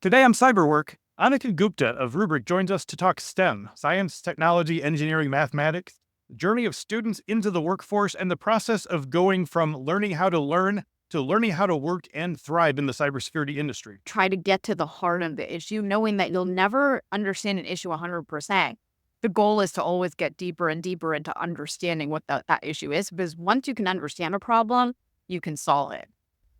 Today on Cyberwork, Anneka Gupta of Rubrik joins us to talk STEM, science, technology, engineering, mathematics, the journey of students into the workforce, and the process of going from learning how to learn to learning how to work and thrive in the cybersecurity industry. Try to get to the heart of the issue, knowing that you'll never understand an issue 100%. The goal is to always get deeper and deeper into understanding what that issue is, because once you can understand a problem, you can solve it.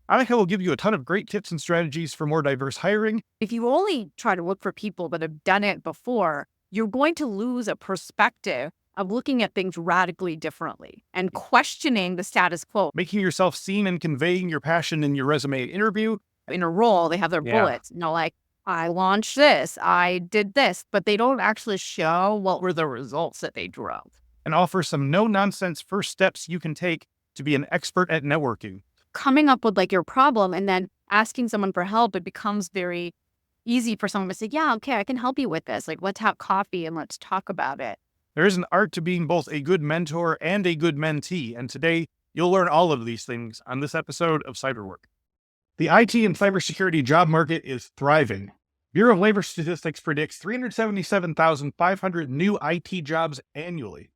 Anneka will give you a ton of great tips and strategies for more diverse hiring. If you only try to look for people that have done it before, you're going to lose a perspective of looking at things radically differently and questioning the status quo. Making yourself seen and conveying your passion in your resume interview. In a role, they have their bullets, like, I launched this, I did this, but they don't actually show what were the results that they drove. And offer some no-nonsense first steps you can take to be an expert at networking. Coming up with your problem and then asking someone for help, it becomes very easy for someone to say, yeah, okay, I can help you with this. Let's have coffee and let's talk about it. There is an art to being both a good mentor and a good mentee, and today you'll learn all of these things on this episode of Cyberwork. The IT and cybersecurity job market is thriving. Bureau of Labor Statistics predicts 377,500 new IT jobs annually.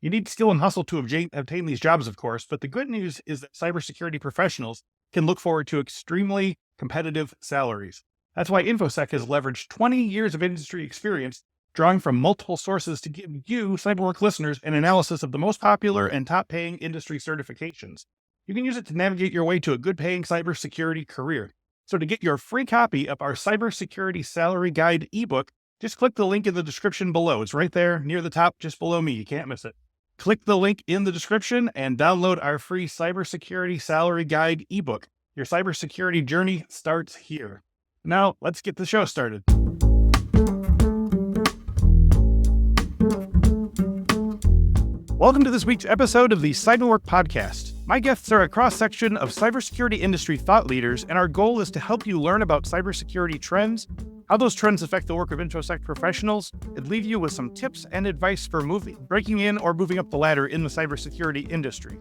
You need skill and hustle to obtain these jobs, of course, but the good news is that cybersecurity professionals can look forward to extremely competitive salaries. That's why Infosec has leveraged 20 years of industry experience, drawing from multiple sources to give you, Cyberwork listeners, an analysis of the most popular and top-paying industry certifications. You can use it to navigate your way to a good-paying cybersecurity career. So to get your free copy of our Cybersecurity Salary Guide ebook, just click the link in the description below. It's right there near the top, just below me. You can't miss it. Click the link in the description and download our free Cybersecurity Salary Guide ebook. Your cybersecurity journey starts here. Now, let's get the show started. Welcome to this week's episode of the Cyberwork Podcast. My guests are a cross-section of cybersecurity industry thought leaders, and our goal is to help you learn about cybersecurity trends, how those trends affect the work of Infosec professionals, and leave you with some tips and advice for breaking in or moving up the ladder in the cybersecurity industry.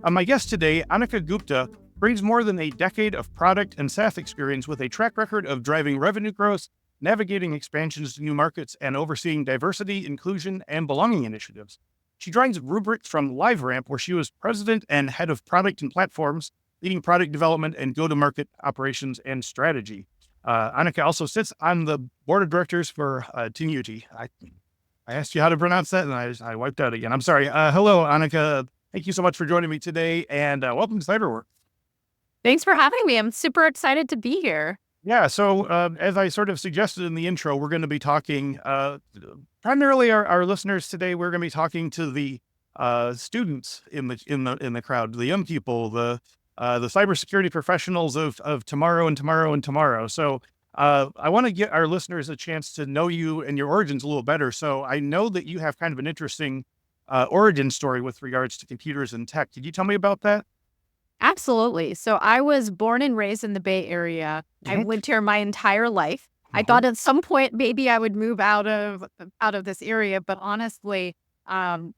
My guest today, Anneka Gupta, brings more than a decade of product and SaaS experience with a track record of driving revenue growth, navigating expansions to new markets, and overseeing diversity, inclusion, and belonging initiatives. She joins Rubrik from LiveRamp, where she was president and head of product and platforms, leading product development and go-to-market operations and strategy. Anneka also sits on the board of directors for Tinuti. I asked you how to pronounce that, and I wiped out again. I'm sorry. Hello, Anneka. Thank you so much for joining me today, and welcome to Cyberwork. Thanks for having me. I'm super excited to be here. Yeah, so as I sort of suggested in the intro, we're going to be talking, primarily our listeners today, we're going to be talking to the students in the crowd, the young people, the cybersecurity professionals of tomorrow and tomorrow and tomorrow. So I want to get our listeners a chance to know you and your origins a little better. So I know that you have kind of an interesting origin story with regards to computers and tech. Could you tell me about that? Absolutely. So I was born and raised in the Bay Area. I've lived here my entire life. I thought at some point maybe I would move out of this area, but honestly,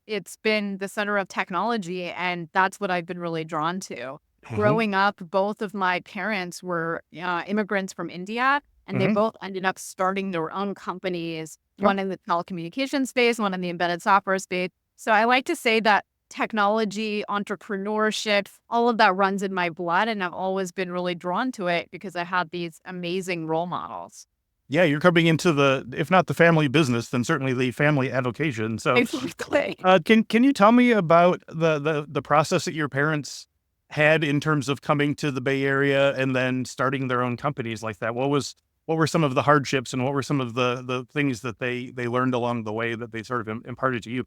it's been the center of technology, and that's what I've been really drawn to. Growing up, both of my parents were immigrants from India, and they both ended up starting their own companies, one in the telecommunications space, one in the embedded software space. So I like to say that technology, entrepreneurship, all of that runs in my blood, and I've always been really drawn to it because I had these amazing role models. Yeah, you're coming into if not the family business, then certainly the family avocation. So, Exactly. Can you tell me about the process that your parents had in terms of coming to the Bay Area and then starting their own companies like that? What were some of the hardships, and what were some of the things that they learned along the way that they sort of imparted to you?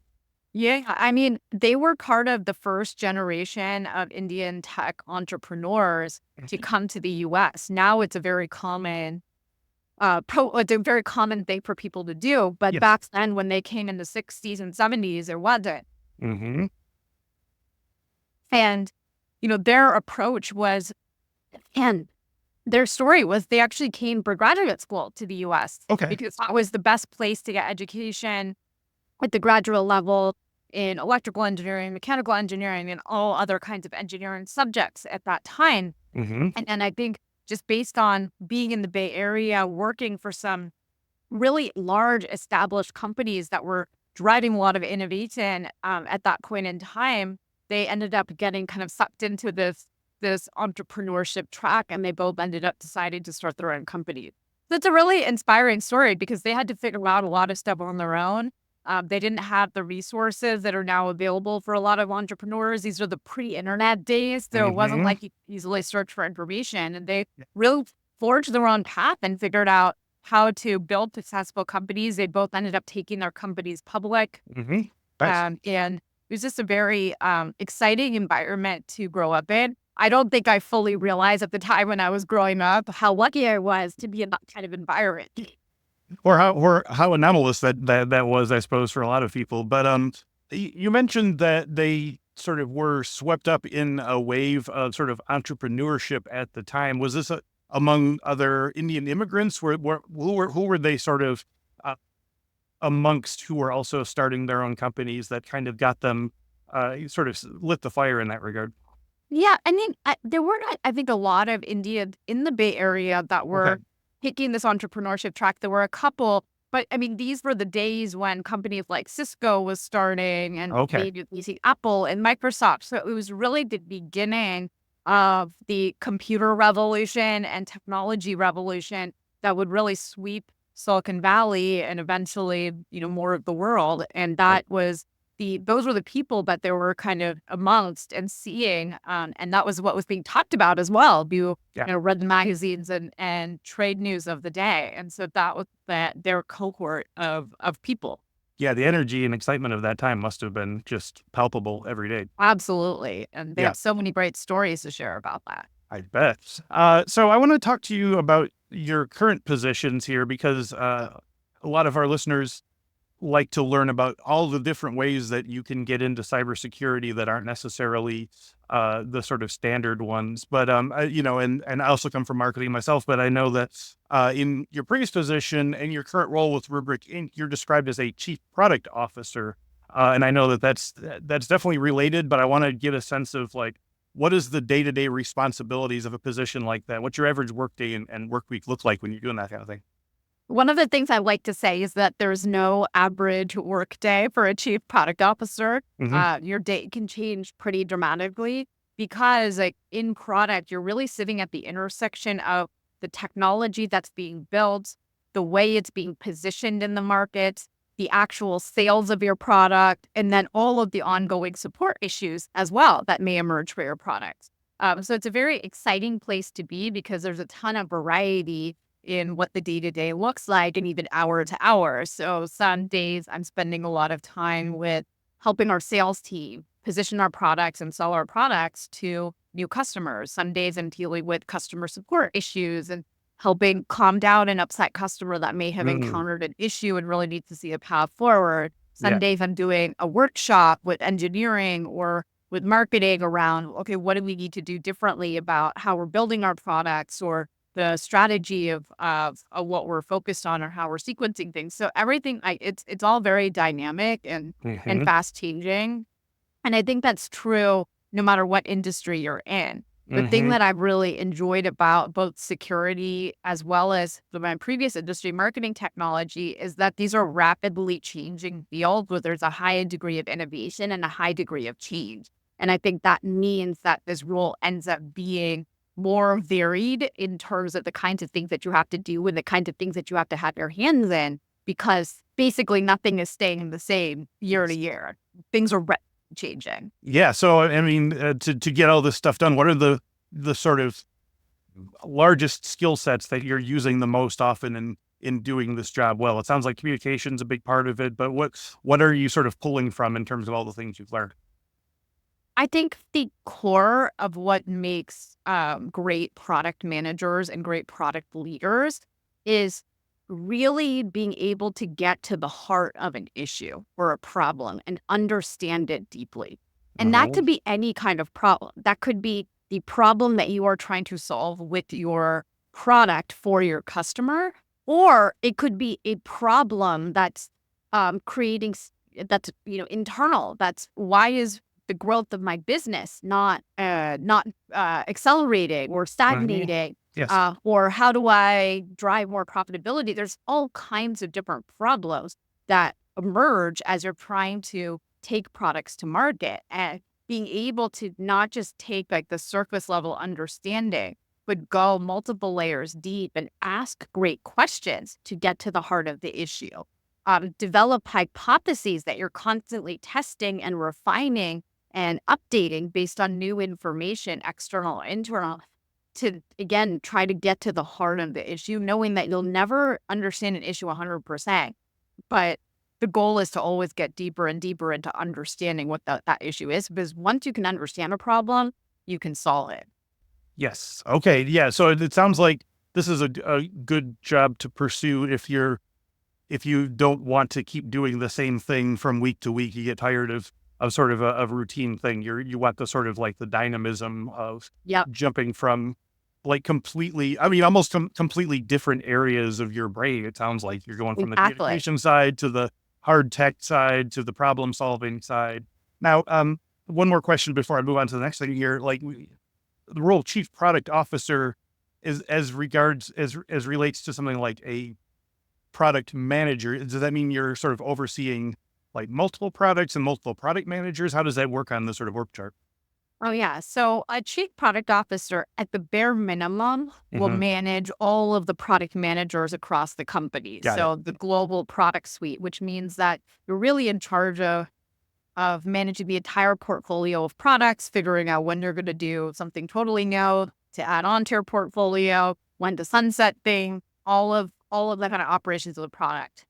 Yeah, I mean, they were part of the first generation of Indian tech entrepreneurs to come to the US. Now it's a very common it's a very common thing for people to do. But back then, when they came in the 60s and 70s, it wasn't. And, their approach was, and their story was they actually came for graduate school to the US. Because that was the best place to get education at the graduate level in electrical engineering, mechanical engineering, and all other kinds of engineering subjects at that time. And I think just based on being in the Bay Area, working for some really large established companies that were driving a lot of innovation at that point in time. They ended up getting kind of sucked into this entrepreneurship track, and they both ended up deciding to start their own company. That's a really inspiring story because they had to figure out a lot of stuff on their own. They didn't have the resources that are now available for a lot of entrepreneurs. These are the pre-internet days, so it wasn't like you could easily search for information. And they really forged their own path and figured out how to build successful companies. They both ended up taking their companies public. Nice. And it was just a very exciting environment to grow up in. I don't think I fully realized at the time when I was growing up how lucky I was to be in that kind of environment. Or how anomalous that was, I suppose, for a lot of people. But you mentioned that they sort of were swept up in a wave of sort of entrepreneurship at the time. Was this among other Indian immigrants? Who were they sort of amongst who were also starting their own companies that kind of got them sort of lit the fire in that regard? Yeah, I mean, there were, I think, a lot of Indians in the Bay Area that were taking this entrepreneurship track. There were a couple, but I mean, these were the days when companies like Cisco was starting and maybe you see Apple and Microsoft. So it was really the beginning of the computer revolution and technology revolution that would really sweep Silicon Valley and eventually, more of the world. And that was those were the people that they were kind of amongst and seeing. And that was what was being talked about as well. You read the magazines and trade news of the day. And so that was their cohort of people. Yeah, the energy and excitement of that time must have been just palpable every day. Absolutely. And they have so many great stories to share about that. I bet. So I want to talk to you about your current positions here because a lot of our listeners like to learn about all the different ways that you can get into cybersecurity that aren't necessarily the sort of standard ones. But, and I also come from marketing myself, but I know that in your previous position and your current role with Rubrik Inc., you're described as a chief product officer. And I know that's definitely related, but I want to get a sense of like, what is the day-to-day responsibilities of a position like that? What's your average workday and work week look like when you're doing that kind of thing? One of the things I like to say is that there's no average work day for a chief product officer. Your day can change pretty dramatically because like in product, you're really sitting at the intersection of the technology that's being built, the way it's being positioned in the market, the actual sales of your product, and then all of the ongoing support issues as well that may emerge for your products. So it's a very exciting place to be because there's a ton of variety in what the day-to-day looks like and even hour to hour. So some days I'm spending a lot of time with helping our sales team position our products and sell our products to new customers. Some days I'm dealing with customer support issues and helping calm down an upset customer that may have encountered an issue and really needs to see a path forward. Some days I'm doing a workshop with engineering or with marketing around, okay, what do we need to do differently about how we're building our products or the strategy of what we're focused on or how we're sequencing things. So everything, it's all very dynamic and fast changing. And I think that's true no matter what industry you're in. The thing that I've really enjoyed about both security as well as my previous industry, marketing technology, is that these are rapidly changing fields where there's a high degree of innovation and a high degree of change. And I think that means that this role ends up being more varied in terms of the kinds of things that you have to do and the kinds of things that you have to have your hands in, because basically nothing is staying the same year to year. Things are changing. Yeah. So, I mean, to get all this stuff done, what are the sort of largest skill sets that you're using the most often in doing this job well? It sounds like communication's a big part of it, but what are you sort of pulling from in terms of all the things you've learned? I think the core of what makes great product managers and great product leaders is really being able to get to the heart of an issue or a problem and understand it deeply. And that could be any kind of problem. That could be the problem that you are trying to solve with your product for your customer, or it could be a problem that's creating that's internal. That's why is the growth of my business not accelerating or stagnating. Yes. Or how do I drive more profitability? There's all kinds of different problems that emerge as you're trying to take products to market, and being able to not just take like the surface level understanding, but go multiple layers deep and ask great questions to get to the heart of the issue. Develop hypotheses that you're constantly testing and refining and updating based on new information, external, internal, to again try to get to the heart of the issue, knowing that you'll never understand an issue 100%. But the goal is to always get deeper and deeper into understanding what that issue is, because once you can understand a problem, you can solve it. Yes. Okay. Yeah. So it sounds like this is a good job to pursue if you don't want to keep doing the same thing from week to week. You get tired of sort of a routine thing. You want the sort of like the dynamism of Yep, jumping from like completely, I mean, almost completely different areas of your brain. It sounds like you're going from the exactly. communication side to the hard tech side to the problem solving side. Now, one more question before I move on to the next thing here. Like the role of chief product officer is as regards as relates to something like a product manager. Does that mean you're sort of overseeing like multiple products and multiple product managers? How does that work on the sort of work chart? Oh, yeah. So a chief product officer, at the bare minimum, will Hmm. manage all of the product managers across the company. Got it. So the global product suite, which means that you're really in charge of managing the entire portfolio of products, figuring out when you're going to do something totally new to add on to your portfolio, when to sunset thing, all of that kind of operations of the product.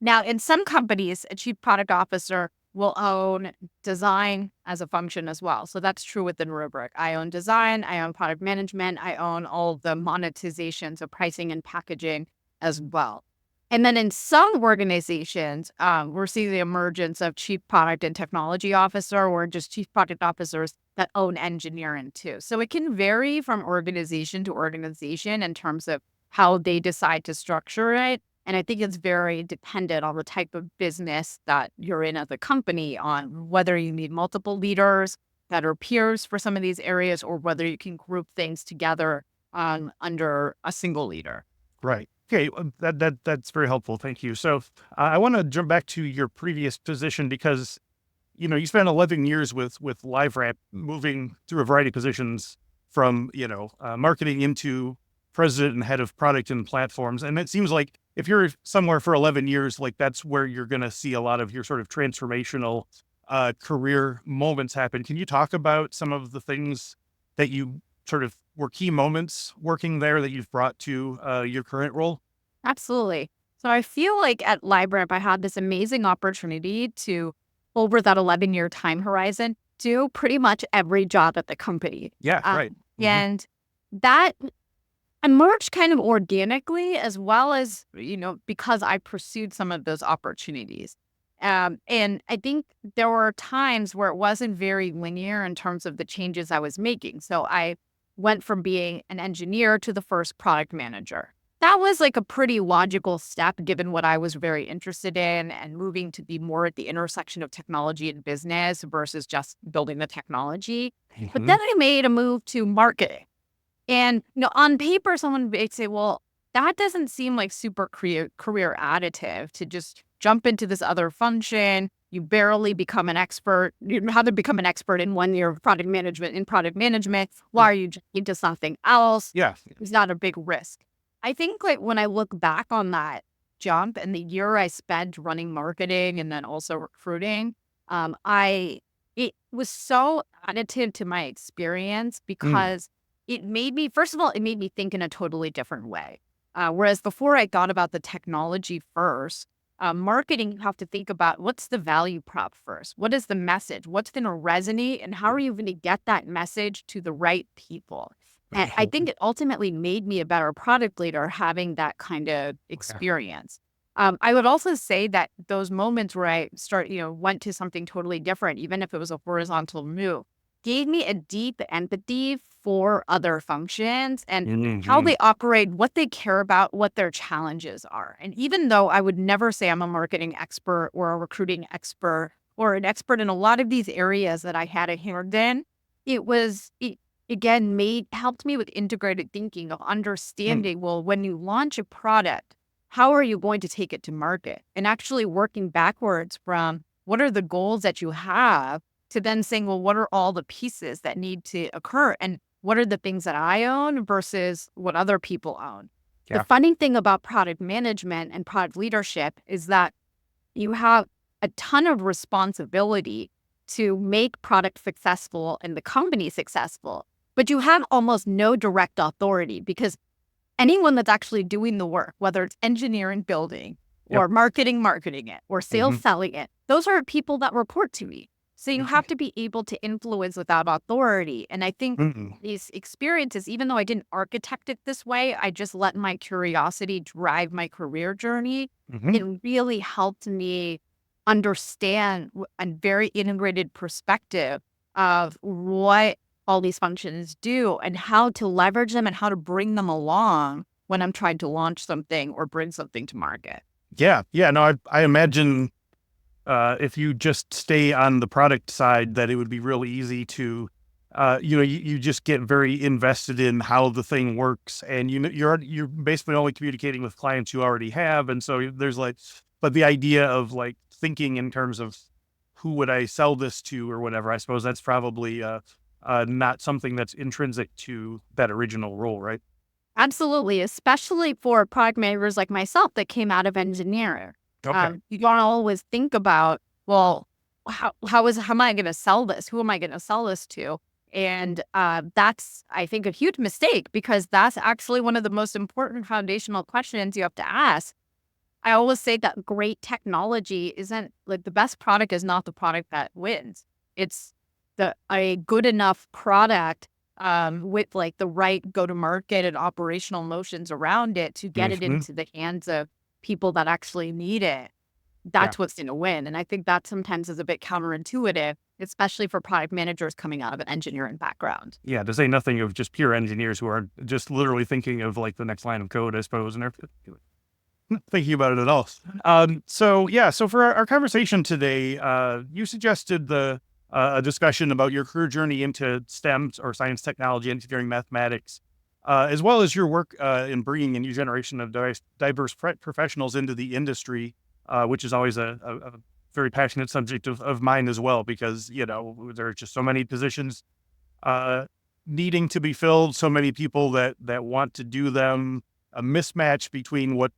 Now, in some companies, a chief product officer will own design as a function as well. So that's true within Rubrik. I own design, I own product management, I own all of the monetization, so pricing and packaging as well. And then in some organizations, we're seeing the emergence of chief product and technology officer, or just chief product officers that own engineering too. So it can vary from organization to organization in terms of how they decide to structure it. And I think it's very dependent on the type of business that you're in as a company, on whether you need multiple leaders that are peers for some of these areas, or whether you can group things together under a single leader. Right. Okay. That's very helpful. Thank you. So I want to jump back to your previous position because you spent 11 years with LiveRamp, moving through a variety of positions from marketing into president and head of product and platforms. And it seems like if you're somewhere for 11 years, like that's where you're going to see a lot of your sort of transformational career moments happen. Can you talk about some of the things that you sort of were key moments working there that you've brought to your current role? Absolutely. So I feel like at LiveRamp, I had this amazing opportunity to, over that 11-year time horizon, do pretty much every job at the company. Yeah, Uh, right. Hmm. and that emerged kind of organically, as well as, because I pursued some of those opportunities. And I think there were times where it wasn't very linear in terms of the changes I was making. So I went from being an engineer to the first product manager. That was like a pretty logical step given what I was very interested in, and moving to be more at the intersection of technology and business versus just building the technology. But Hmm. then I made a move to marketing. And, on paper, someone may say, well, that doesn't seem like super career additive to just jump into this other function. You barely become an expert. You know how to become an expert in 1 year of product management. In product management, why are you jumping into something else? Yeah. It's not a big risk. I think like when I look back on that jump and the year I spent running marketing and then also recruiting, I it was so additive to my experience Mm. because it made me, first of all, it made me think in a totally different way. Whereas before I thought about the technology first, marketing, you have to think about what's the value prop first? What is the message? What's going to resonate? And how are you going to get that message to the right people? And I think it ultimately made me a better product leader having that kind of Yeah. experience. I would also say that those moments where I went to something totally different, even if it was a horizontal move, gave me a deep empathy for other functions and how Mhm. they operate, what they care about, what their challenges are. And even though I would never say I'm a marketing expert or a recruiting expert or an expert in a lot of these areas that I had a hand in, it was again, helped me with integrated thinking of understanding, well, when you launch a product, how are you going to take it to market? And actually working backwards from what are the goals that you have to then saying, well, what are all the pieces that need to occur? And what are the things that I own versus what other people own? The Yeah. funny thing about product management and product leadership is that you have a ton of responsibility to make product successful and the company successful, but you have almost no direct authority because anyone that's actually doing the work, whether it's engineering building Yep. or marketing it or sales Hmm. selling it, those are people that report to me. So you have to be able to influence without authority. And I think Hmm. these experiences, even though I didn't architect it this way, I just let my curiosity drive my career journey. Hmm. It really helped me understand a very integrated perspective of what all these functions do and how to leverage them and how to bring them along when I'm trying to launch something or bring something to market. Yeah. Yeah. No, I imagine if you just stay on the product side, that it would be really easy to, you just get very invested in how the thing works, and you're basically only communicating with clients you already have, and so there's like, but the idea of like thinking in terms of who would I sell this to or whatever, I suppose that's probably not something that's intrinsic to that original role, right? Absolutely, especially for product managers like myself that came out of engineering. Okay. You don't always think about, well, how am I going to sell this? Who am I going to sell this to? And that's, I think, a huge mistake because that's actually one of the most important foundational questions you have to ask. I always say that great technology isn't like the best product is not the product that wins. It's a good enough product with like the right go to market and operational motions around it to get it Hmm. into the hands of people that actually need it. Yeah. That's what's going to win. And I think that sometimes is a bit counterintuitive, especially for product managers coming out of an engineering background. Yeah, to say nothing of just pure engineers who are just literally thinking of like the next line of code, I suppose, and they're thinking about it at all. So yeah, so for our conversation today, you suggested a discussion about your career journey into STEM or science, technology, engineering, mathematics, as well as your work in bringing a new generation of diverse professionals into the industry, which is always a very passionate subject of mine as well, because there are just so many positions uh, needing to be filled, so many people that want to do them, a mismatch between what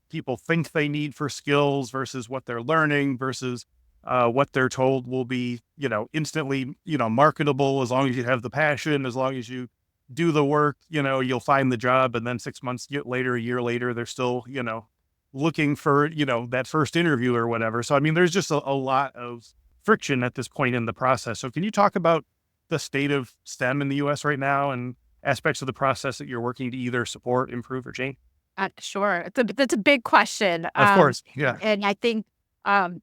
people think they need for skills versus what they're learning versus what they're told will be, instantly, marketable as long as you have the passion, as long as you do the work, you'll find the job. And then 6 months later, a year later, they're still, looking for, that first interview or whatever. So, I mean, there's just a lot of friction at this point in the process. So can you talk about the state of STEM in the US right now and aspects of the process that you're working to either support, improve, or change? Sure. That's a big question. Of course. Yeah. And I think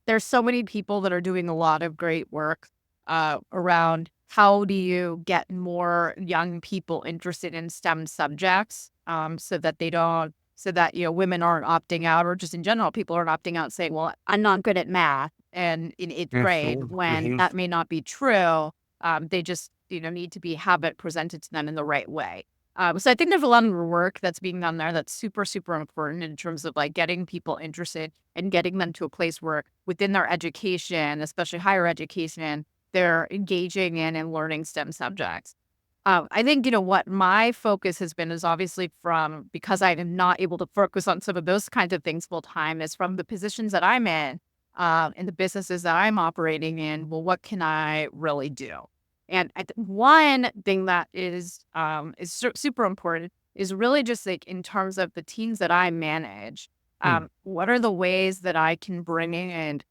there's so many people that are doing a lot of great work around how do you get more young people interested in STEM subjects so that they don't, so that, women aren't opting out or just in general, people aren't opting out saying, well, I'm not good at math and in eighth grade when Mhm. that may not be true. They just, need to have it presented to them in the right way. So I think there's a lot of work that's being done there that's super, super important in terms of like getting people interested and getting them to a place where within their education, especially higher education, they're engaging in and learning STEM subjects. I think, what my focus has been is obviously from because I am not able to focus on some of those kinds of things full time is from the positions that I'm in and the businesses that I'm operating in. Well, what can I really do? And one thing that is super important is really just like in terms of the teams that I manage. Hmm. What are the ways that I can bring in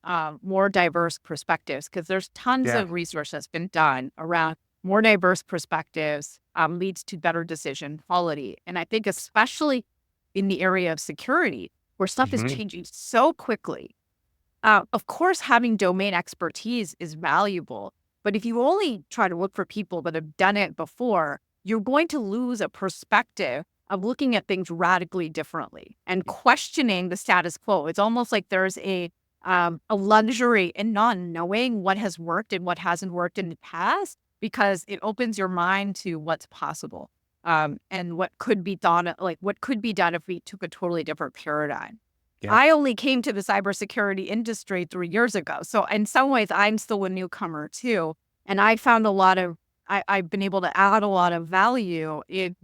more diverse perspectives? Because there's tons Yeah. of research that's been done around more diverse perspectives leads to better decision quality. And I think especially in the area of security, where stuff is Mhm. changing so quickly, of course, having domain expertise is valuable, but if you only try to look for people that have done it before, you're going to lose a perspective of looking at things radically differently and questioning the status quo. It's almost like there's a luxury in not knowing what has worked and what hasn't worked in the past because it opens your mind to what's possible, and what could be done, if we took a totally different paradigm. Yeah. I only came to the cybersecurity industry 3 years ago. So in some ways, I'm still a newcomer too. And I found I've been able to add a lot of value in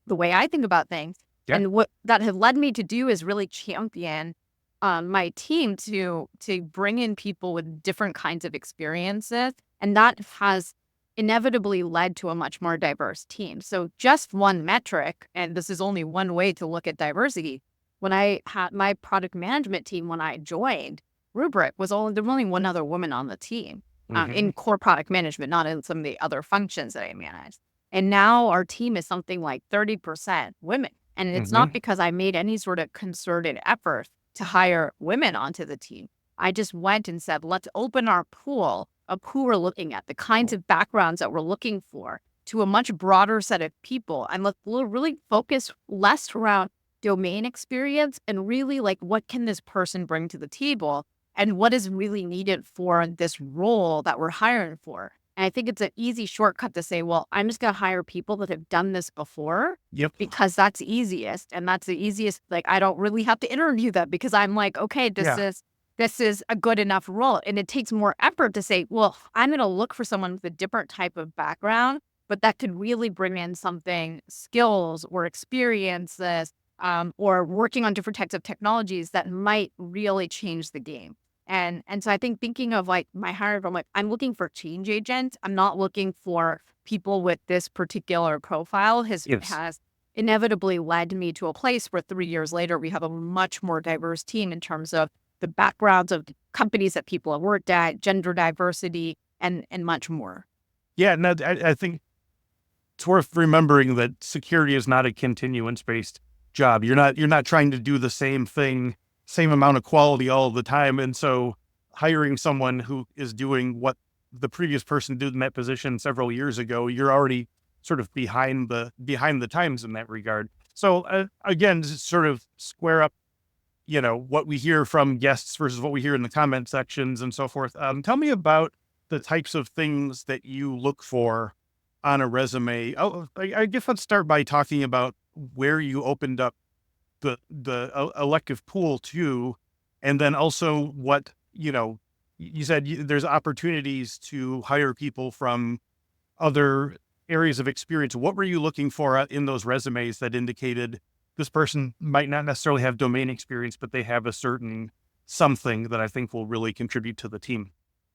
the way I think about things. Yeah. And what that has led me to do is really champion my team to bring in people with different kinds of experiences. And that has inevitably led to a much more diverse team. So just one metric, and this is only one way to look at diversity. When I had my product management team, when I joined, Rubrik there was only one other woman on the team in core product management, not in some of the other functions that I managed. And now our team is something like 30% women. And it's not because I made any sort of concerted effort to hire women onto the team. I just went and said, let's open our pool of who we're looking at, the kinds of backgrounds that we're looking for, to a much broader set of people. And we'll really focus less around domain experience and really like, what can this person bring to the table and what is really needed for this role that we're hiring for. And I think it's an easy shortcut to say, well, I'm just going to hire people that have done this before. Yep. Because that's easiest. And that's the easiest. Like, I don't really have to interview them because I'm like, okay, this is a good enough role. And it takes more effort to say, well, I'm going to look for someone with a different type of background, but that could really bring in skills or experiences, or working on different types of technologies that might really change the game. And so I think thinking of like my hiring, I'm looking for change agents. I'm not looking for people with this particular profile has inevitably led me to a place where 3 years later, we have a much more diverse team in terms of the backgrounds of companies that people have worked at, gender diversity, and much more. Yeah, no, I think it's worth remembering that security is not a continuance-based job. You're not trying to do the same thing, same amount of quality all the time. And so hiring someone who is doing what the previous person did in that position several years ago, you're already sort of behind the times in that regard. So again, to sort of square up, what we hear from guests versus what we hear in the comment sections and so forth. Tell me about the types of things that you look for on a resume. Oh, I guess let's start by talking about where you opened up the elective pool to, and then also what, you said there's opportunities to hire people from other areas of experience. What were you looking for in those resumes that indicated this person might not necessarily have domain experience, but they have a certain something that I think will really contribute to the team?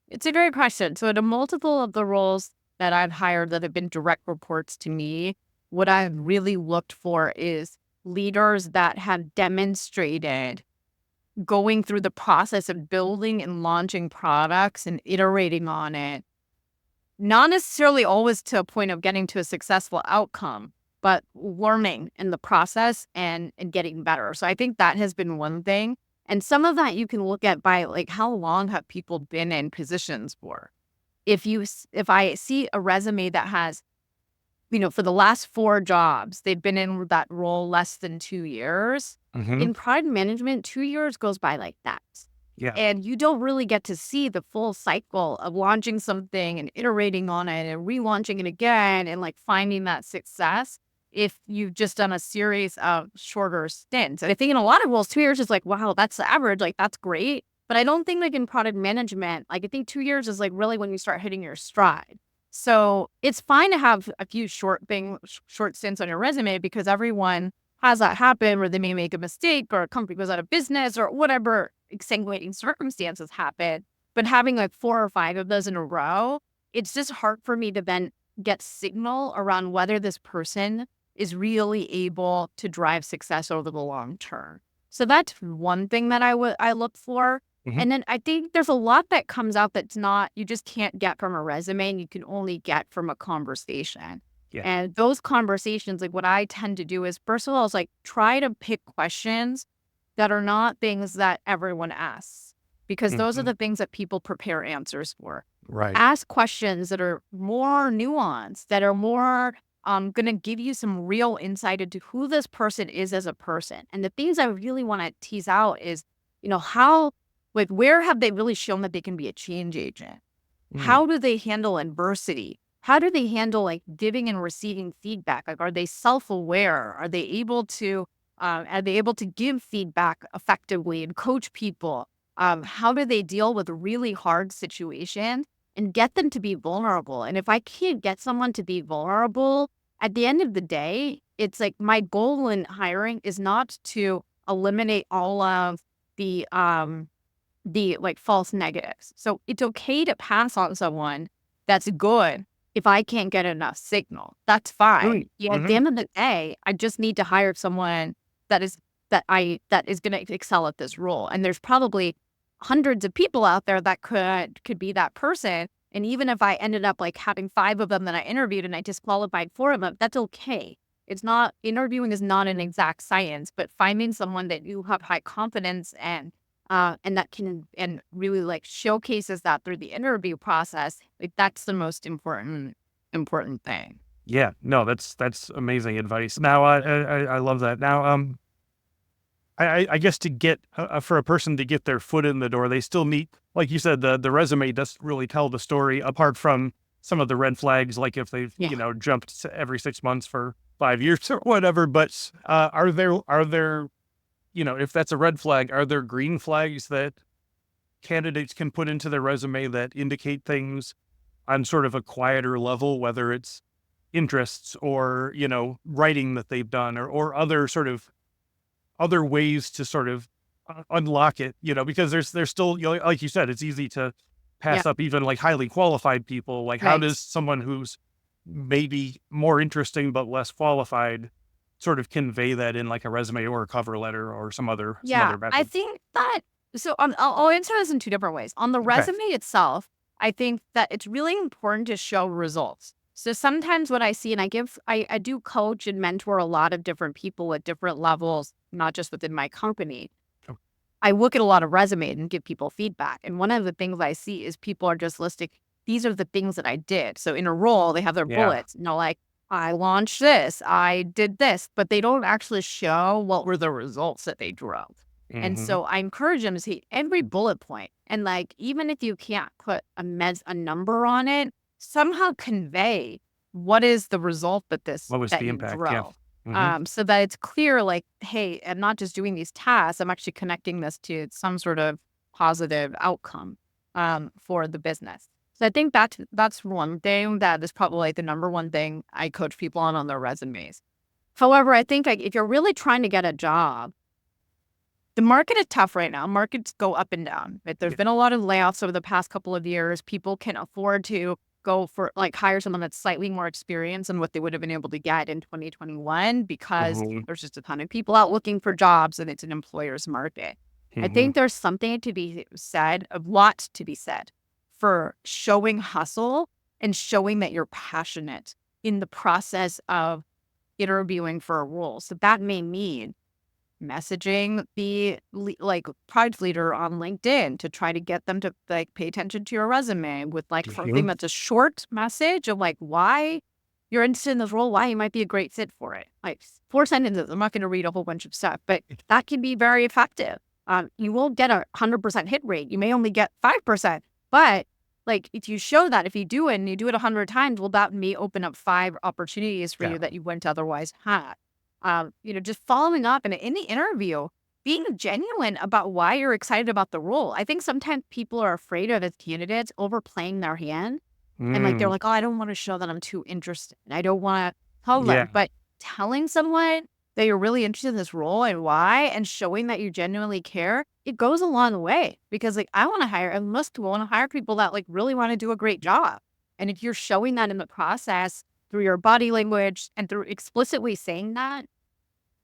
It's a great question. So in a multiple of the roles that I've hired that have been direct reports to me, what I've really looked for is leaders that have demonstrated going through the process of building and launching products and iterating on it, not necessarily always to a point of getting to a successful outcome, but learning in the process and getting better. So I think that has been one thing. And some of that you can look at by like, how long have people been in positions for? If I see a resume that has, for the last 4 jobs, they've been in that role less than 2 years. In product management, 2 years goes by like that. Yeah. And you don't really get to see the full cycle of launching something and iterating on it and relaunching it again and like finding that success if you've just done a series of shorter stints. And I think in a lot of roles, 2 years is like, wow, that's the average. Like, that's great. But I don't think like in product management, like I think 2 years is like really when you start hitting your stride. So it's fine to have a few short stints on your resume because everyone has that happen where they may make a mistake or a company goes out of business or whatever extenuating circumstances happen. But having like 4 or 5 of those in a row, it's just hard for me to then get signal around whether this person is really able to drive success over the long term. So that's one thing that I look for. And then I think there's a lot that comes out that's not, you just can't get from a resume and you can only get from a conversation. Yeah. And those conversations, like what I tend to do is, first of all, is like try to pick questions that are not things that everyone asks, because those are the things that people prepare answers for. Right. Ask questions that are more nuanced, that are more going to give you some real insight into who this person is as a person. And the things I really want to tease out is, how, like, where have they really shown that they can be a change agent? How do they handle adversity? how do they handle like giving and receiving feedback? Like, are they self-aware? Are they able to give feedback effectively and coach people? How do they deal with really hard situations and get them to be vulnerable? And if I can't get someone to be vulnerable, at the end of the day, it's like my goal in hiring is not to eliminate all of the like false negatives. So it's okay to pass on someone that's good if I can't get enough signal. That's fine. Right. Yeah, at the end of the day, I just need to hire someone that is that is going to excel at this role. And there's probably hundreds of people out there that could be that person. And even if I ended up like having 5 of them that I interviewed and I disqualified 4 of them, that's okay. It's not interviewing is not an exact science, but finding someone that you have high confidence and that can and really like showcases that through the interview process, like that's the most important thing. Yeah, no, that's amazing advice. Now, I love that. Now, I guess to get for a person to get their foot in the door, they still need, like you said, the resume doesn't really tell the story apart from some of the red flags, like if they've Yeah. jumped every 6 months for 5 years or whatever. But are there if that's a red flag, are there green flags that candidates can put into their resume that indicate things on sort of a quieter level, whether it's interests or, writing that they've done or other sort of other ways to sort of unlock it, because there's still, like you said, it's easy to Yeah. pass up even like highly qualified people. Like how Right. does someone who's maybe more interesting but less qualified sort of convey that in like a resume or a cover letter or some Yeah. other I method? think that I'll answer this in 2 different ways. On the Okay. resume itself, I think that it's really important to show results. So sometimes what I see, and I do coach and mentor a lot of different people at different levels, not just within my company. Oh, I look at a lot of resumes and give people feedback. And one of the things I see is people are just listing, these are the things that I did. So in a role, they have their yeah. bullets, like, I launched this, I did this, but they don't actually show what were the results that they drove. And Hmm. so I encourage them to see every bullet point. And like, even if you can't put a number on it, somehow convey what is the result What was that the you impact? Yeah. drove. Hmm. So that it's clear, like, hey, I'm not just doing these tasks, I'm actually connecting this to some sort of positive outcome for the business. So I think that's one thing that is probably like the number one thing I coach people on their resumes. However, I think like if you're really trying to get a job, the market is tough right now. Markets go up and down. Right? There's Yeah. been a lot of layoffs over the past couple of years. People can afford to go for like hire someone that's slightly more experienced than what they would have been able to get in 2021 because Hmm. there's just a ton of people out looking for jobs and it's an employer's market. I Hmm. think there's something to be said, a lot to be said for showing hustle and showing that you're passionate in the process of interviewing for a role. So that may mean messaging the like product leader on LinkedIn to try to get them to like pay attention to your resume with like something Hmm. that's a short message of like why you're interested in this role, why you might be a great fit for it. Like 4 sentences. I'm not going to read a whole bunch of stuff, but that can be very effective. You won't get 100% hit rate. You may only get 5%, but like if you show that if you do it and you do it 100 times, well, that may open up 5 opportunities for Yeah. you that you wouldn't otherwise have. Just following up in any interview, being genuine about why you're excited about the role. I think sometimes people are afraid of as candidates overplaying their hand. And like, they're Mm, like, oh, I don't want to show that I'm too interested. I don't want to tell yeah. them. But telling someone that you're really interested in this role and why, and showing that you genuinely care, it goes a long way because like, and most people want to hire people that like really want to do a great job. And if you're showing that in the process through your body language and through explicitly saying that,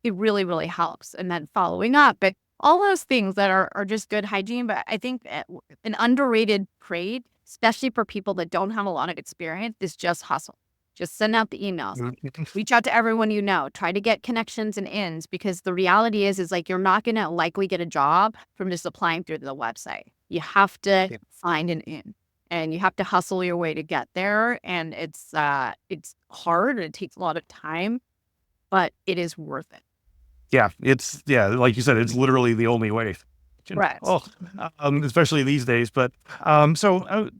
it really, really helps. And then following up, but all those things that are just good hygiene. But I think an underrated trait, especially for people that don't have a lot of experience, is just hustle. Just send out the emails, Mhm. reach out to everyone you know, try to get connections and ins because the reality is like you're not going to likely get a job from just applying through the website. You have to Yeah. find an in. And you have to hustle your way to get there. And it's hard. It takes a lot of time, but it is worth it. Yeah, like you said, it's literally the only way. Right. Oh, especially these days. But so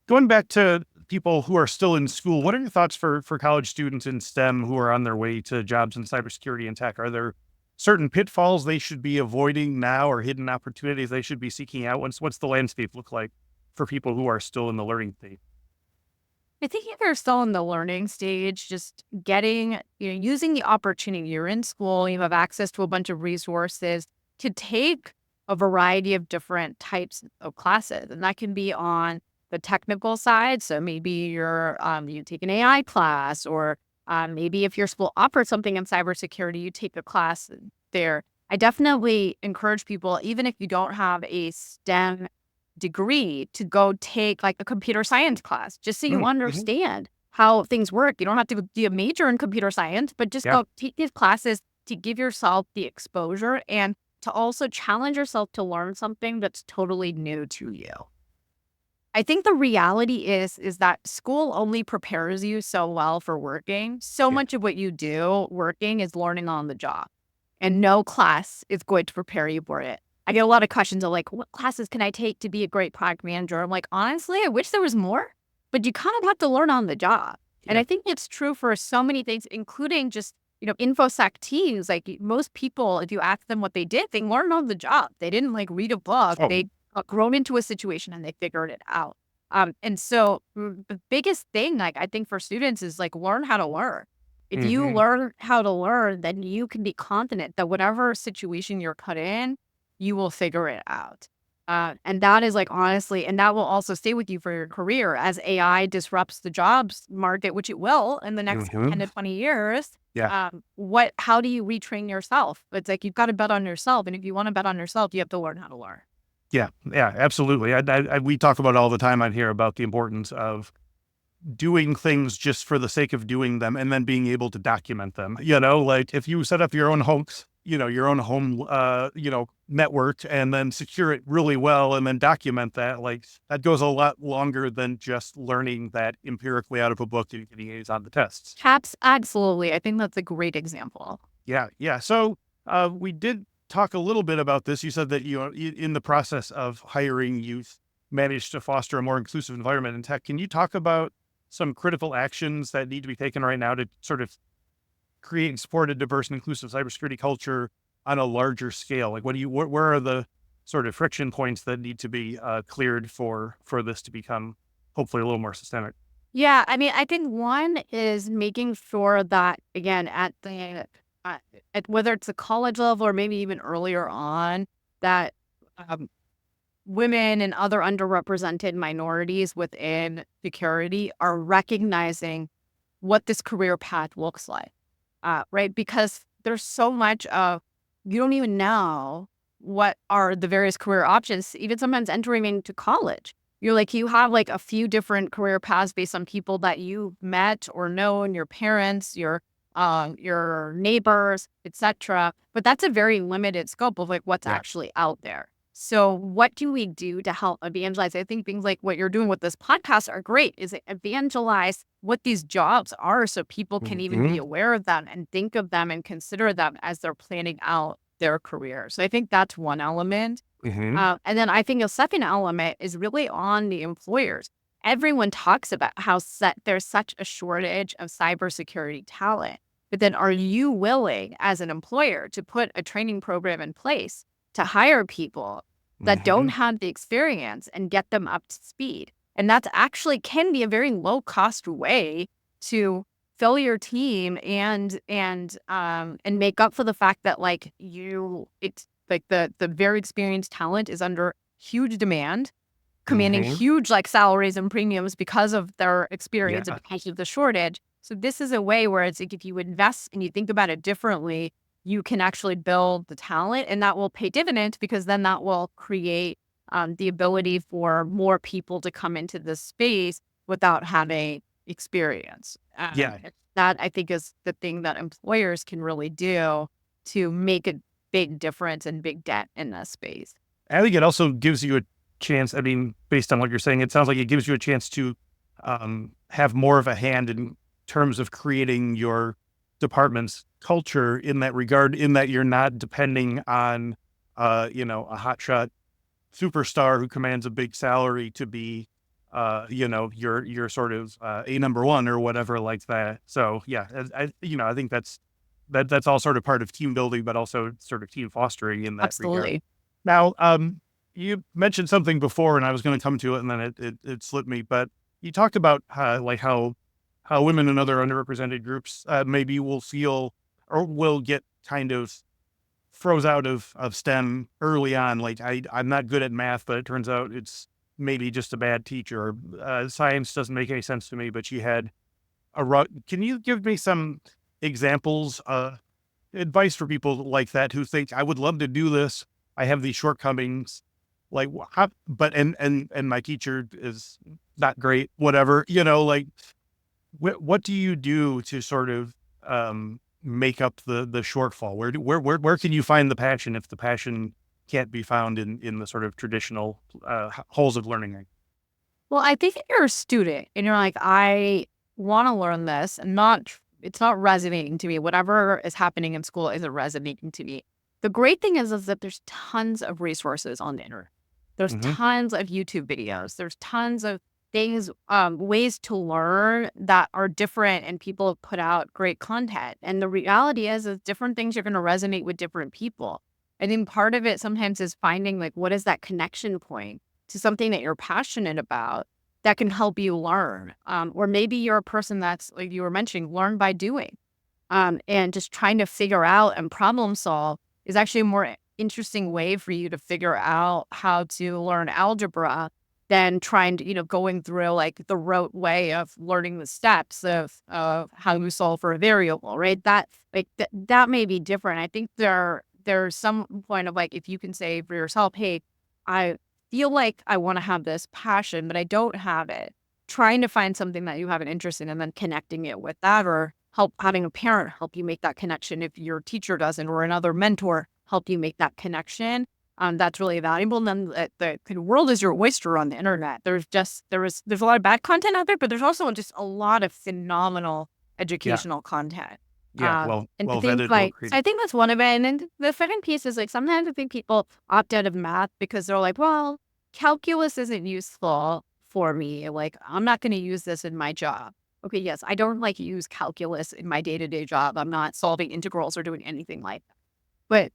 going back to people who are still in school, what are your thoughts for college students in STEM who are on their way to jobs in cybersecurity and tech? Are there certain pitfalls they should be avoiding now, or hidden opportunities they should be seeking out? What's the landscape look like for people who are still in the learning stage? I think if you're still in the learning stage, just using the opportunity, you're in school, you have access to a bunch of resources to take a variety of different types of classes. And that can be on the technical side. So maybe you take an AI class, or maybe if your school offers something in cybersecurity, you take a class there. I definitely encourage people, even if you don't have a STEM degree, to go take like a computer science class, just so you Mm-hmm. understand how things work. You don't have to be a major in computer science, but just Yeah. go take these classes to give yourself the exposure and to also challenge yourself to learn something that's totally new to you. I think the reality is that school only prepares you so well for working. So Yeah. much of what you do working is learning on the job, and no class is going to prepare you for it. I get a lot of questions of like, what classes can I take to be a great product manager? I'm like, honestly, I wish there was more, but you kind of have to learn on the job. And Yeah. I think it's true for so many things, including just, Infosec teams. Like most people, if you ask them what they did, they learned on the job. They didn't like read a book. Oh, They got grown into a situation and they figured it out. And so the biggest thing, like I think for students is like learn how to learn. If you hmm learn how to learn, then you can be confident that whatever situation you're put in, you will figure it out. And that is like honestly, and that will also stay with you for your career as AI disrupts the jobs market, which it will in the next 10 hmm to 20 years. Yeah. How do you retrain yourself? It's like you've got to bet on yourself. And if you want to bet on yourself, you have to learn how to learn. Yeah. Yeah. Absolutely. We talk about all the time on here about the importance of doing things just for the sake of doing them and then being able to document them. Like if you set up your own hoax, your own home, network, and then secure it really well and then document that, like that goes a lot longer than just learning that empirically out of a book that you can use on the tests. Absolutely. I think that's a great example. Yeah. Yeah. So we did talk a little bit about this. You said that in the process of hiring, you've managed to foster a more inclusive environment in tech. Can you talk about some critical actions that need to be taken right now to sort of create and support a diverse and inclusive cybersecurity culture on a larger scale? Like, where are the sort of friction points that need to be cleared for this to become hopefully a little more systemic? Yeah, I mean, I think one is making sure that again uh, at whether it's a college level or maybe even earlier on, that um, women and other underrepresented minorities within security are recognizing what this career path looks like, right? Because there's so much of you don't even know what are the various career options, even sometimes entering into college. You have like a few different career paths based on people that you met or known, your parents, your neighbors, etc. But that's a very limited scope of like what's Yeah. actually out there. So what do we do to help evangelize? I think things like what you're doing with this podcast are great, is it evangelize what these jobs are so people can even be hmm aware of them and think of them and consider them as they're planning out their career. So I think that's one element. hmm And then I think a second element is really on the employers. Everyone talks about how there's such a shortage of cybersecurity talent. But then are you willing as an employer to put a training program in place to hire people that don't hmm have the experience and get them up to speed? And that's actually can be a very low cost way to fill your team and make up for the fact that it's like the very experienced talent is under huge demand, commanding hmm huge like salaries and premiums because of their experience and Yeah. because of the shortage. So this is a way where it's like if you invest and you think about it differently, you can actually build the talent, and that will pay dividends because then that will create the ability for more people to come into this space without having experience. Yeah. That I think is the thing that employers can really do to make a big difference and big dent in this space. I think it also gives you a chance. I mean, based on what you're saying, it sounds like it gives you a chance to have more of a hand in terms of creating your department's culture in that regard, in that you're not depending on, a hotshot superstar who commands a big salary to be, you're sort of a number one or whatever like that. So yeah, I think that's all sort of part of team building, but also sort of team fostering in that regard. Absolutely. Now, you mentioned something before, and I was going to come to it, and then it slipped me. But you talked about like how women and other underrepresented groups maybe will feel or will get kind of froze out of STEM early on. Like I'm not good at math, but it turns out it's maybe just a bad teacher. Science doesn't make any sense to me, but she had can you give me some examples, advice for people like that who think I would love to do this. I have these shortcomings, like but and my teacher is not great. Whatever, like what do you do to sort of make up the shortfall? Where can you find the passion if the passion can't be found in the sort of traditional holes of learning? Well, I think if you're a student and you're like, I want to learn this and it's not resonating to me. Whatever is happening in school isn't resonating to me. The great thing is that there's tons of resources on the internet. There's Hmm. tons of YouTube videos. There's tons of things, ways to learn that are different, and people have put out great content. And the reality is different things are going to resonate with different people. I think part of it sometimes is finding like, what is that connection point to something that you're passionate about that can help you learn. Or maybe you're a person that's, like you were mentioning, learn by doing. And just trying to figure out and problem solve is actually a more interesting way for you to figure out how to learn algebra than trying to, going through like the rote way of learning the steps of how you solve for a variable, right? That may be different. I think there's some point of like, if you can say for yourself, hey, I feel like I want to have this passion, but I don't have it. Trying to find something that you have an interest in and then connecting it with that, or having a parent help you make that connection if your teacher doesn't, or another mentor help you make that connection. That's really valuable. And then the world is your oyster on the internet. There's a lot of bad content out there, but there's also just a lot of phenomenal Yeah, educational content. yeah. And I Well think vetted, well so created. I think that's one of it. And then the second piece is like, sometimes I think people opt out of math because they're like, well, calculus isn't useful for me. Like, I'm not going to use this in my job. Okay, yes, I don't like use calculus in my day-to-day job. I'm not solving integrals or doing anything like that. But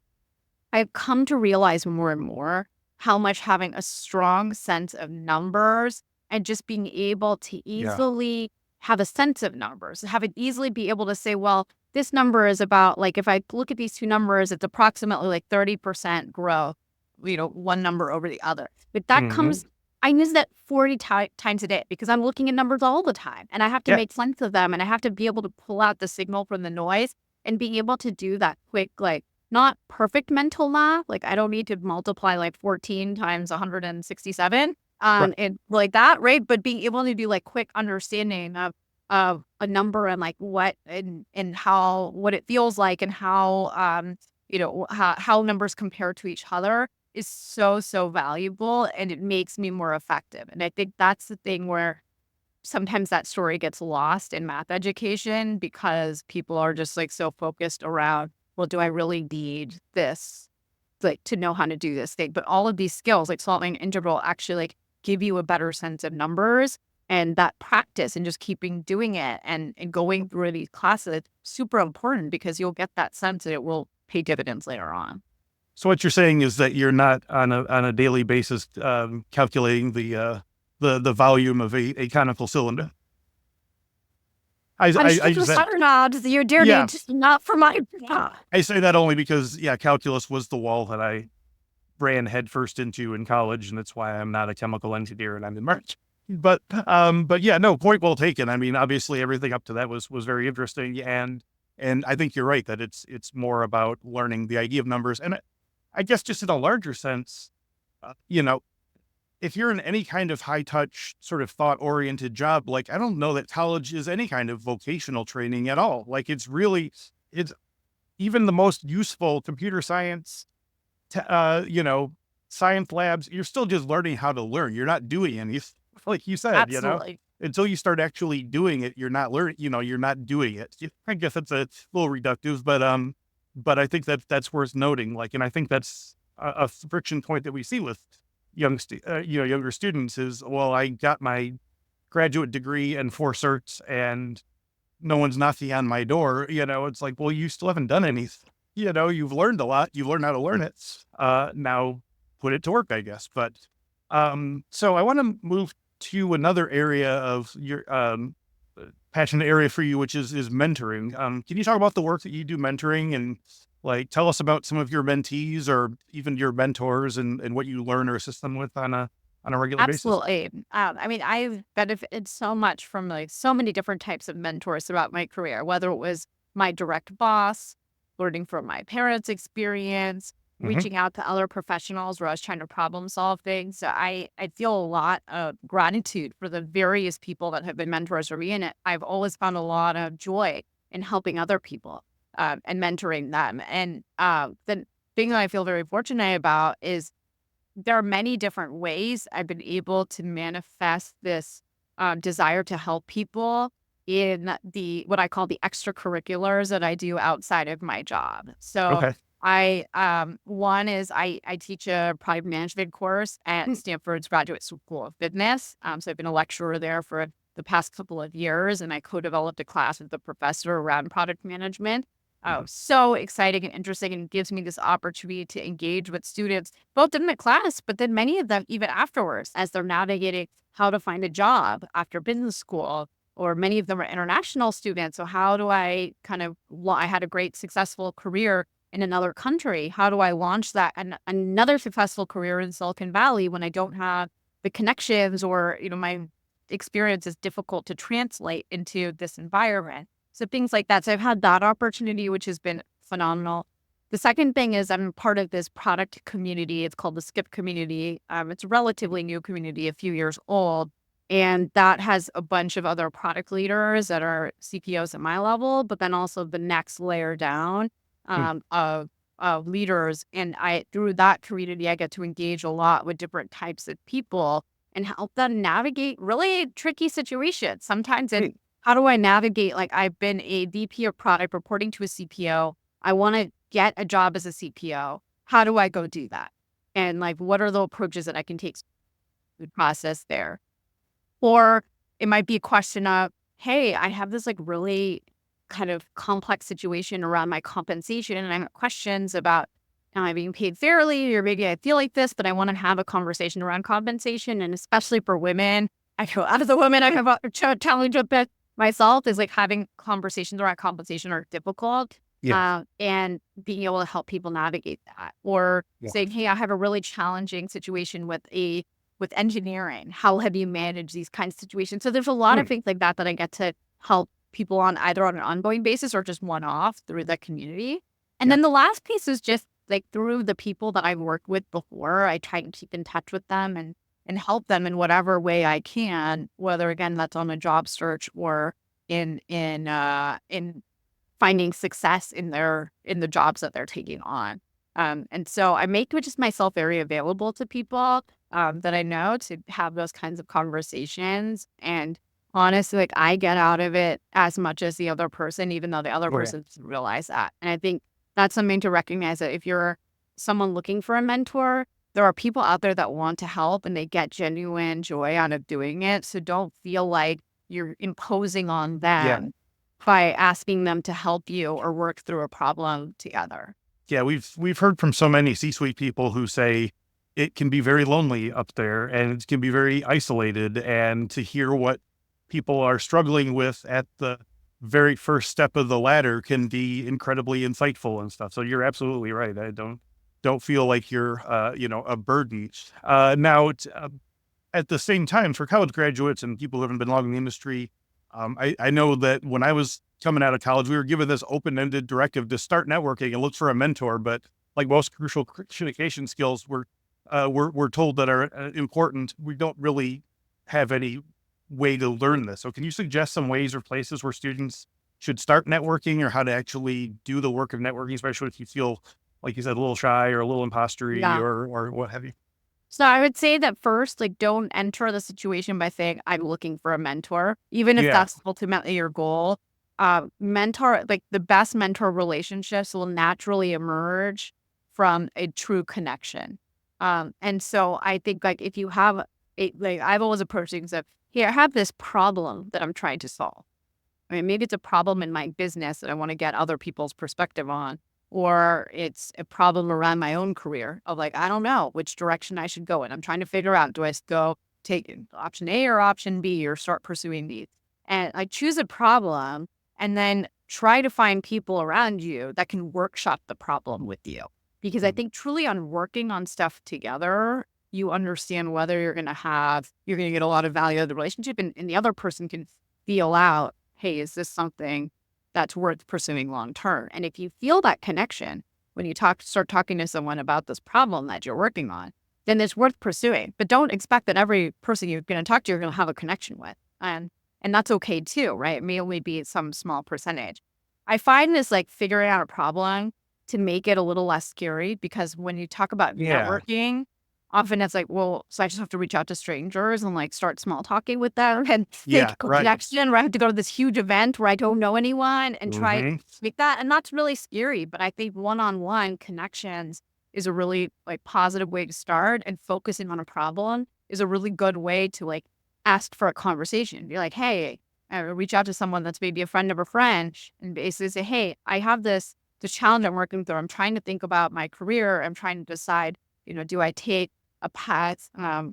I've come to realize more and more how much having a strong sense of numbers and just being able to Yeah. easily have a sense of numbers, have it easily be able to say, well, this number is about, like, if I look at these two numbers, it's approximately like 30% growth, one number over the other. But that Hmm. comes, I use that 40 times a day because I'm looking at numbers all the time and I have to Yeah. make sense of them, and I have to be able to pull out the signal from the noise and being able to do that quick, like, not perfect mental math. Like, I don't need to multiply like 14 times 167, Right. and like that, right? But being able to do like quick understanding of a number and like what and how what it feels like, and how how numbers compare to each other is so valuable, and it makes me more effective. And I think that's the thing where sometimes that story gets lost in math education because people are just like so focused around, well, do I really need this, like, to know how to do this thing? But all of these skills, like solving integral, actually like give you a better sense of numbers, and that practice and just keeping doing it and going through these classes, it's super important because you'll get that sense that it will pay dividends later on. So what you're saying is that you're not on a daily basis calculating the volume of a conical cylinder. I'm I super just said, sorry, not your dear yeah. dude, just not for my. I say that only because yeah, calculus was the wall that I ran headfirst into in college, and that's why I'm not a chemical engineer and I'm in March. But yeah, no, point well taken. I mean, obviously everything up to that was very interesting, and I think you're right that it's more about learning the idea of numbers, and I guess just in a larger sense, you know, if you're in any kind of high touch sort of thought oriented job, like I don't know that college is any kind of vocational training at all. Like it's even the most useful computer science science labs, you're still just learning how to learn. You're not doing anything, like you said, Absolutely. until you start actually doing it, you're not learning, you're not doing it. I guess that's a little reductive, but I think that that's worth noting. Like, and I think that's a friction point that we see with younger students is, well, I got my graduate degree and 4 certs and no one's knocking on my door. It's like, well, you still haven't done anything. You've learned a lot. You've learned how to learn it. Now put it to work, I guess. But so I want to move to another area of your passionate area for you, which is mentoring. Can you talk about the work that you do mentoring and like tell us about some of your mentees or even your mentors and what you learn or assist them with on a regular basis? Absolutely. I mean, I've benefited so much from like so many different types of mentors throughout my career, whether it was my direct boss, learning from my parents' experience, Hmm. reaching out to other professionals where I was trying to problem solve things. So I feel a lot of gratitude for the various people that have been mentors for me. And I've always found a lot of joy in helping other people and mentoring them. And the thing that I feel very fortunate about is there are many different ways I've been able to manifest this desire to help people in the what I call the extracurriculars that I do outside of my job. So Okay. I one is I teach a product management course at Stanford's Graduate School of Business. So I've been a lecturer there for the past couple of years, and I co-developed a class with the professor around product management. Oh, Mhm. so exciting and interesting, and gives me this opportunity to engage with students, both in the class, but then many of them even afterwards as they're navigating how to find a job after business school, or many of them are international students. So how do I I had a great successful career in another country. How do I launch that and another successful career in Silicon Valley when I don't have the connections or, my experience is difficult to translate into this environment? So things like that. So I've had that opportunity, which has been phenomenal. The second thing is I'm part of this product community. It's called the Skip community. It's a relatively new community, a few years old. And that has a bunch of other product leaders that are CPOs at my level, but then also the next layer down Mm. of leaders. And through that community, I get to engage a lot with different types of people and help them navigate really tricky situations. Sometimes it's Great. how do I navigate? Like I've been a VP of product reporting to a CPO. I want to get a job as a CPO. How do I go do that? And like, what are the approaches that I can take to the process there? Or it might be a question of, hey, I have this like really kind of complex situation around my compensation and I have questions about, am I being paid fairly? Or maybe I feel like this, but I want to have a conversation around compensation. And especially for women, I feel out of the women I have a challenge with that myself is like having conversations around compensation are difficult. Yeah. And being able to help people navigate that, or Yeah. saying, hey, I have a really challenging situation with engineering. How have you managed these kinds of situations? So there's a lot of Mm. things like that that I get to help people on either on an ongoing basis or just one off through the community. And Yeah. then the last piece is just like through the people that I've worked with before, I try to keep in touch with them and help them in whatever way I can, whether again that's on a job search or in finding success in the jobs that they're taking on. And so I make just myself very available to people that I know to have those kinds of conversations. And honestly, like I get out of it as much as the other person, even though the other Oh, yeah. person doesn't realize that. And I think that's something to recognize that if you're someone looking for a mentor, there are people out there that want to help and they get genuine joy out of doing it. So don't feel like you're imposing on Yeah. them by asking them to help you or work through a problem together. Yeah. We've heard from so many C-suite people who say it can be very lonely up there and it can be very isolated. And to hear what people are struggling with at the very first step of the ladder can be incredibly insightful and stuff. So you're absolutely right. I don't feel like you're a burden. At the same time, for college graduates and people who haven't been long in the industry, I know that when I was coming out of college, we were given this open-ended directive to start networking and look for a mentor. But like most crucial communication skills, we're told that are important. We don't really have any way to learn this. So, can you suggest some ways or places where students should start networking, or how to actually do the work of networking, especially if you feel like you said a little shy or a little impostery Yeah. or what have you? So I would say that first, like, don't enter the situation by saying, I'm looking for a mentor, even if Yeah. that's ultimately your goal. Like the best mentor relationships will naturally emerge from a true connection. And so I think like if you have like I've always approached things of, here, I have this problem that I'm trying to solve. I mean, maybe it's a problem in my business that I want to get other people's perspective on, or it's a problem around my own career of like, I don't know which direction I should go in. I'm trying to figure out, do I go take option A or option B or start pursuing these? And I choose a problem and then try to find people around you that can workshop the problem with you. Because I think truly on working on stuff together, you understand whether you're going to get a lot of value out of the relationship, and the other person can feel out, hey, is this something that's worth pursuing long term? And if you feel that connection when you start talking to someone about this problem that you're working on, then it's worth pursuing. But don't expect that every person you're going to talk to, you're going to have a connection with. And that's okay too, right? It may only be some small percentage. I find this like figuring out a problem to make it a little less scary, because when you talk about networking, often it's like, well, so I just have to reach out to strangers and like start small talking with them and make connection, where I have to go to this huge event where I don't know anyone and try to make that. And that's really scary. But I think one-on-one connections is a really like positive way to start, and focusing on a problem is a really good way to like ask for a conversation. Be like, hey, reach out to someone that's maybe a friend of a friend and basically say, hey, I have this challenge I'm working through. I'm trying to think about my career. I'm trying to decide, do I take a path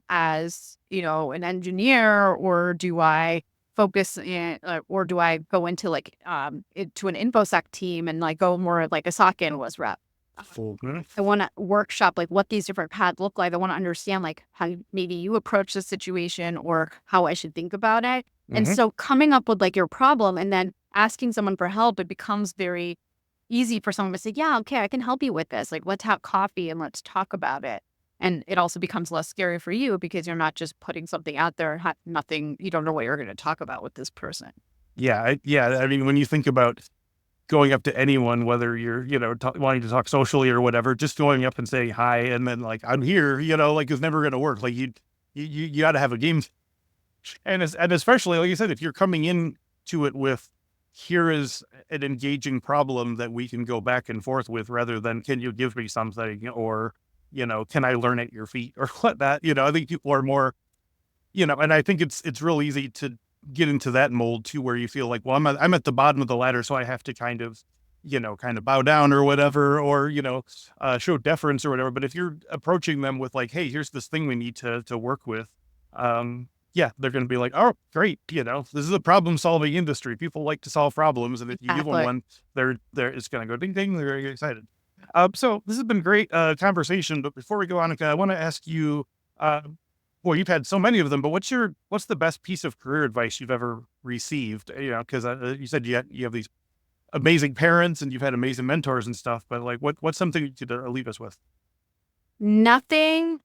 as, an engineer, or do I focus in, or do I go into like to an Infosec team and like go more like a SOC analyst rep? I want to workshop like what these different paths look like. I want to understand like how maybe you approach the situation or how I should think about it. And so coming up with like your problem and then asking someone for help, it becomes very easy for someone to say, yeah, okay, I can help you with this. Like, let's have coffee and let's talk about it. And it also becomes less scary for you because you're not just putting something out there, nothing, you don't know what you're going to talk about with this person. Yeah. I mean, when you think about going up to anyone, whether you're, wanting to talk socially or whatever, just going up and saying hi and then like, I'm here, like is never going to work. Like you got to have a game. And especially, like you said, if you're coming in to it with, here is an engaging problem that we can go back and forth with, rather than, can you give me something, or, can I learn at your feet, or what that, I think people are more, and I think it's real easy to get into that mold too, where you feel like, well, I'm at the bottom of the ladder, so I have to kind of bow down or whatever, or, show deference or whatever. But if you're approaching them with like, hey, here's this thing we need to work with, yeah, they're going to be like, oh, great. This is a problem solving industry. People like to solve problems. And if you give them one, it's going to go ding, ding. They're very excited. So this has been great conversation. But before we go on, I want to ask you, well, you've had so many of them, but what's the best piece of career advice you've ever received? Because you said you have these amazing parents and you've had amazing mentors and stuff, but like, what's something you could leave us with? Nothing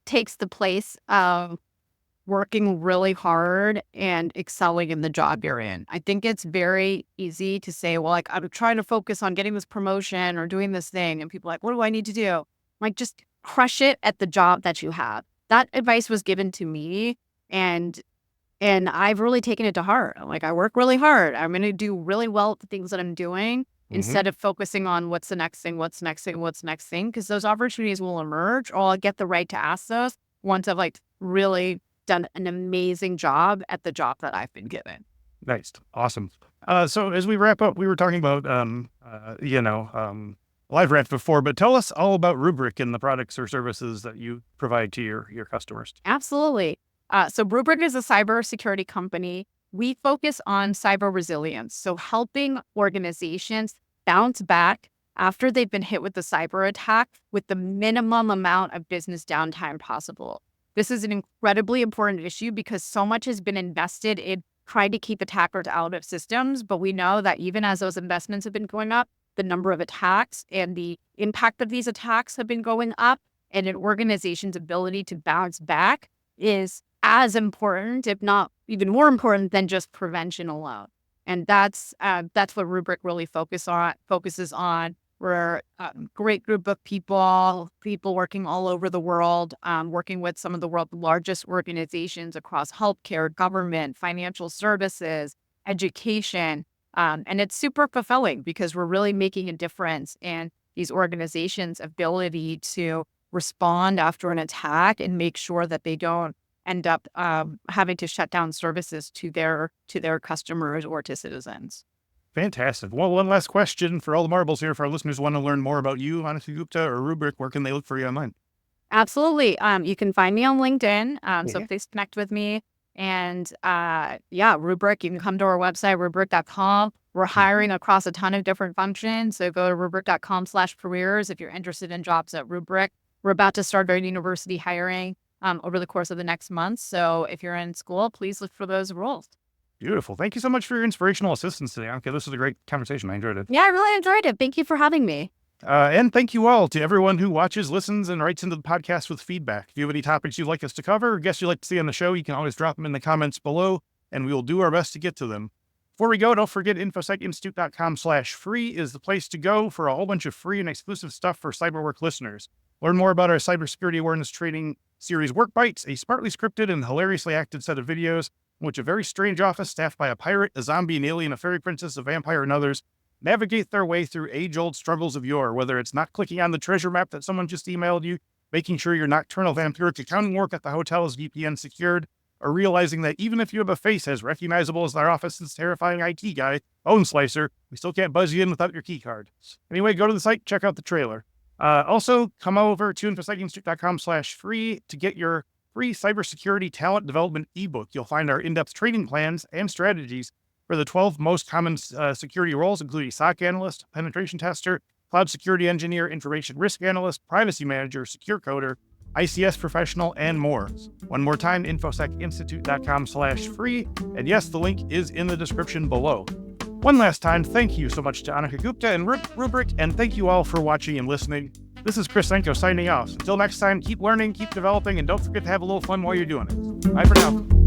takes the place of working really hard and excelling in the job you're in. I think it's very easy to say, well, like, I'm trying to focus on getting this promotion or doing this thing. And people are like, what do I need to do? Like, just crush it at the job that you have. That advice was given to me, and I've really taken it to heart. Like, I work really hard. I'm going to do really well at the things that I'm doing instead of focusing on what's the next thing, because those opportunities will emerge, or I'll get the right to ask those once I've like really done an amazing job at the job that I've been given. Nice. Awesome. So as we wrap up, we were talking about, LiveRamp before, but tell us all about Rubrik and the products or services that you provide to your customers. Absolutely. So Rubrik is a cybersecurity company. We focus on cyber resilience. So helping organizations bounce back after they've been hit with a cyber attack with the minimum amount of business downtime possible. This is an incredibly important issue because so much has been invested in trying to keep attackers out of systems. But we know that even as those investments have been going up, the number of attacks and the impact of these attacks have been going up. And an organization's ability to bounce back is as important, if not even more important, than just prevention alone. And that's what Rubrik really focuses on. We're a great group of people working all over the world, working with some of the world's largest organizations across healthcare, government, financial services, education. And it's super fulfilling because we're really making a difference in these organizations' ability to respond after an attack and make sure that they don't end up having to shut down services to their customers or to citizens. Fantastic. Well, one last question for all the marbles here. For our listeners who want to learn more about you, Anneka Gupta or Rubrik, where can they look for you online? Absolutely. You can find me on LinkedIn. So please connect with me. And Rubrik, you can come to our website, rubrik.com. We're hiring across a ton of different functions. So go to rubrik.com/careers if you're interested in jobs at Rubrik. We're about to start our university hiring over the course of the next month. So if you're in school, please look for those roles. Beautiful. Thank you so much for your inspirational assistance today, Anneka. This was a great conversation. I enjoyed it. Yeah, I really enjoyed it. Thank you for having me. And thank you all to everyone who watches, listens, and writes into the podcast with feedback. If you have any topics you'd like us to cover or guests you'd like to see on the show, you can always drop them in the comments below, and we will do our best to get to them. Before we go, don't forget infosecinstitute.com/free is the place to go for a whole bunch of free and exclusive stuff for CyberWork listeners. Learn more about our cybersecurity awareness training series, Work Bites, a smartly scripted and hilariously acted set of videos in which a very strange office staffed by a pirate, a zombie, an alien, a fairy princess, a vampire, and others navigate their way through age-old struggles of yore, whether it's not clicking on the treasure map that someone just emailed you, making sure your nocturnal vampiric accounting work at the hotel is VPN secured, or realizing that even if you have a face as recognizable as their office's terrifying IT guy, Bone Slicer, we still can't buzz you in without your key card. Anyway, go to the site, check out the trailer. Also, come over to infosecinstitute.com/free to get your free cybersecurity talent development ebook. You'll find our in-depth training plans and strategies for the 12 most common security roles, including SOC analyst, penetration tester, cloud security engineer, information risk analyst, privacy manager, secure coder, ICS professional, and more. One more time, infosecinstitute.com/free. And yes, the link is in the description below. One last time, thank you so much to Anneka Gupta and Rubrik, and thank you all for watching and listening. This is Chris Senko signing off. Until next time, keep learning, keep developing, and don't forget to have a little fun while you're doing it. Bye for now.